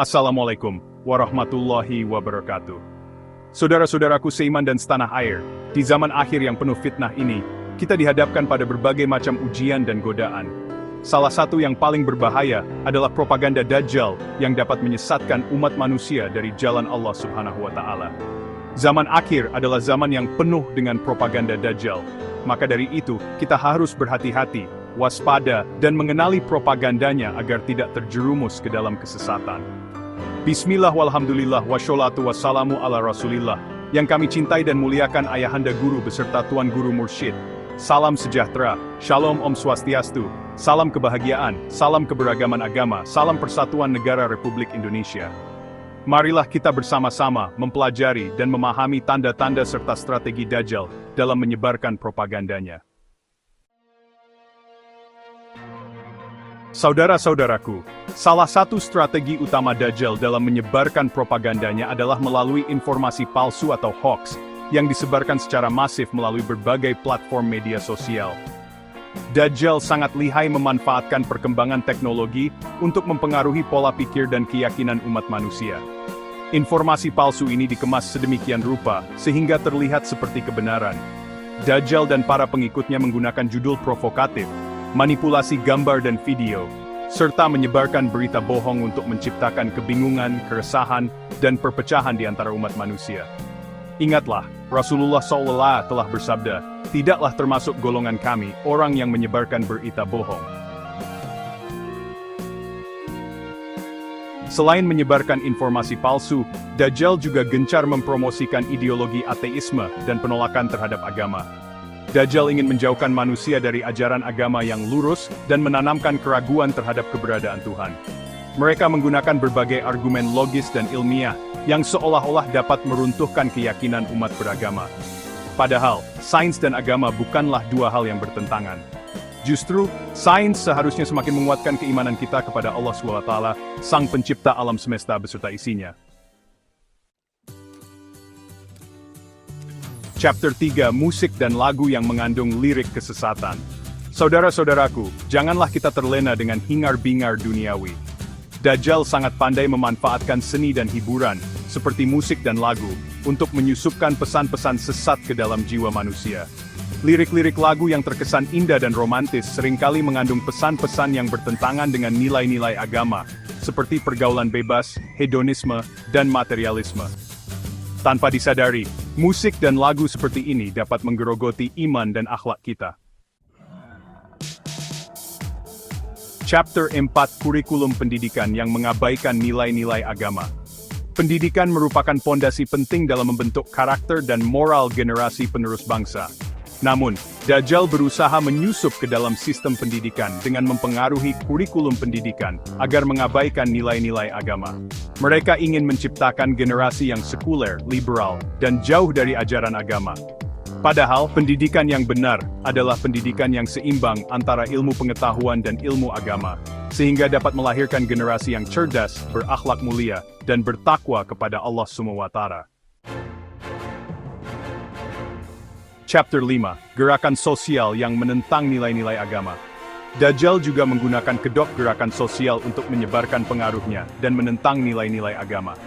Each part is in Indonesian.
Assalamualaikum warahmatullahi wabarakatuh. Saudara-saudaraku seiman dan setanah air, di zaman akhir yang penuh fitnah ini, kita dihadapkan pada berbagai macam ujian dan godaan. Salah satu yang paling berbahaya adalah propaganda Dajjal yang dapat menyesatkan umat manusia dari jalan Allah Subhanahu wa Ta'ala. Zaman akhir adalah zaman yang penuh dengan propaganda Dajjal. Maka dari itu, kita harus berhati-hati, waspada, dan mengenali propagandanya agar tidak terjerumus ke dalam kesesatan. Bismillah walhamdulillah washolatu wassalamu ala rasulillah. Yang kami cintai dan muliakan ayahanda guru beserta tuan guru mursyid. Salam sejahtera, shalom om swastiastu, salam kebahagiaan, salam keberagaman agama, salam persatuan negara Republik Indonesia. Marilah kita bersama-sama mempelajari dan memahami tanda-tanda serta strategi Dajjal dalam menyebarkan propagandanya. Saudara-saudaraku, salah satu strategi utama Dajjal dalam menyebarkan propagandanya adalah melalui informasi palsu atau hoax yang disebarkan secara masif melalui berbagai platform media sosial. Dajjal sangat lihai memanfaatkan perkembangan teknologi untuk mempengaruhi pola pikir dan keyakinan umat manusia. Informasi palsu ini dikemas sedemikian rupa sehingga terlihat seperti kebenaran. Dajjal dan para pengikutnya menggunakan judul provokatif, manipulasi gambar dan video, serta menyebarkan berita bohong untuk menciptakan kebingungan, keresahan, dan perpecahan di antara umat manusia. Ingatlah, Rasulullah SAW telah bersabda, "Tidaklah termasuk golongan kami orang yang menyebarkan berita bohong." Selain menyebarkan informasi palsu, Dajjal juga gencar mempromosikan ideologi ateisme dan penolakan terhadap agama. Dajjal ingin menjauhkan manusia dari ajaran agama yang lurus dan menanamkan keraguan terhadap keberadaan Tuhan. Mereka menggunakan berbagai argumen logis dan ilmiah yang seolah-olah dapat meruntuhkan keyakinan umat beragama. Padahal, sains dan agama bukanlah dua hal yang bertentangan. Justru, sains seharusnya semakin menguatkan keimanan kita kepada Allah SWT, Sang Pencipta alam semesta beserta isinya. Chapter 3, Musik dan Lagu yang Mengandung Lirik Kesesatan. Saudara-saudaraku, janganlah kita terlena dengan hingar-bingar duniawi. Dajjal sangat pandai memanfaatkan seni dan hiburan, seperti musik dan lagu, untuk menyusupkan pesan-pesan sesat ke dalam jiwa manusia. Lirik-lirik lagu yang terkesan indah dan romantis seringkali mengandung pesan-pesan yang bertentangan dengan nilai-nilai agama, seperti pergaulan bebas, hedonisme, dan materialisme. Tanpa disadari, musik dan lagu seperti ini dapat menggerogoti iman dan akhlak kita. Chapter 4, Kurikulum Pendidikan yang Mengabaikan Nilai-nilai Agama. Pendidikan merupakan pondasi penting dalam membentuk karakter dan moral generasi penerus bangsa. Namun, Dajjal berusaha menyusup ke dalam sistem pendidikan dengan mempengaruhi kurikulum pendidikan agar mengabaikan nilai-nilai agama. Mereka ingin menciptakan generasi yang sekuler, liberal, dan jauh dari ajaran agama. Padahal, pendidikan yang benar adalah pendidikan yang seimbang antara ilmu pengetahuan dan ilmu agama, sehingga dapat melahirkan generasi yang cerdas, berakhlak mulia, dan bertakwa kepada Allah SWT. Chapter 5, Gerakan Sosial yang Menentang Nilai-nilai Agama. Dajjal juga menggunakan kedok gerakan sosial untuk menyebarkan pengaruhnya dan menentang nilai-nilai agama.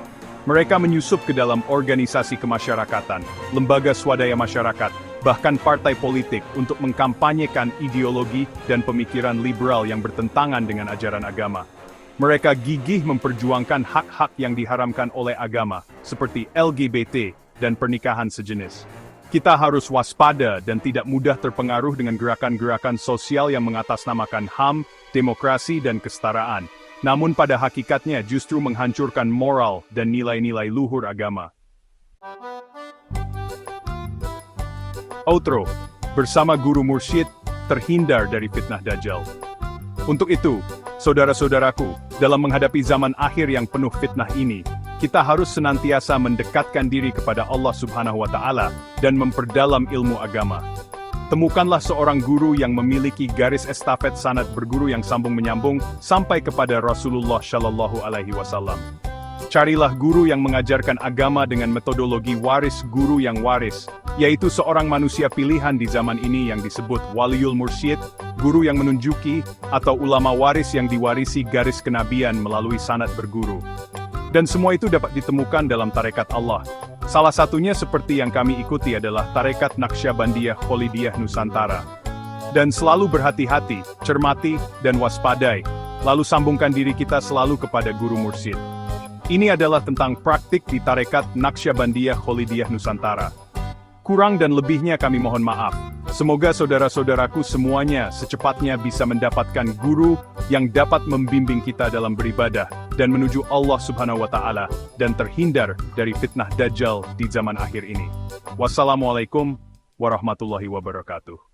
Mereka menyusup ke dalam organisasi kemasyarakatan, lembaga swadaya masyarakat, bahkan partai politik untuk mengkampanyekan ideologi dan pemikiran liberal yang bertentangan dengan ajaran agama. Mereka gigih memperjuangkan hak-hak yang diharamkan oleh agama, seperti LGBT dan pernikahan sejenis. Kita harus waspada dan tidak mudah terpengaruh dengan gerakan-gerakan sosial yang mengatasnamakan HAM, demokrasi dan kesetaraan, namun pada hakikatnya justru menghancurkan moral dan nilai-nilai luhur agama. Outro, bersama Guru Mursyid, terhindar dari fitnah Dajjal. Untuk itu, saudara-saudaraku, dalam menghadapi zaman akhir yang penuh fitnah ini, kita harus senantiasa mendekatkan diri kepada Allah Subhanahu wa Ta'ala dan memperdalam ilmu agama. Temukanlah seorang guru yang memiliki garis estafet sanad berguru yang sambung menyambung sampai kepada Rasulullah Shallallahu Alaihi Wasallam. Carilah guru yang mengajarkan agama dengan metodologi waris guru yang waris, yaitu seorang manusia pilihan di zaman ini yang disebut Waliul Mursyid, guru yang menunjuki, atau ulama waris yang diwarisi garis kenabian melalui sanad berguru. Dan semua itu dapat ditemukan dalam tarekat Allah. Salah satunya seperti yang kami ikuti adalah tarekat Naqsyabandiyah Kholidiyah Nusantara. Dan selalu berhati-hati, cermati, dan waspadai, lalu sambungkan diri kita selalu kepada guru mursyid. Ini adalah tentang praktik di tarekat Naqsyabandiyah Kholidiyah Nusantara. Kurang dan lebihnya kami mohon maaf. Semoga saudara-saudaraku semuanya secepatnya bisa mendapatkan guru yang dapat membimbing kita dalam beribadah dan menuju Allah Subhanahu wa Ta'ala dan terhindar dari fitnah Dajjal di zaman akhir ini. Wassalamualaikum warahmatullahi wabarakatuh.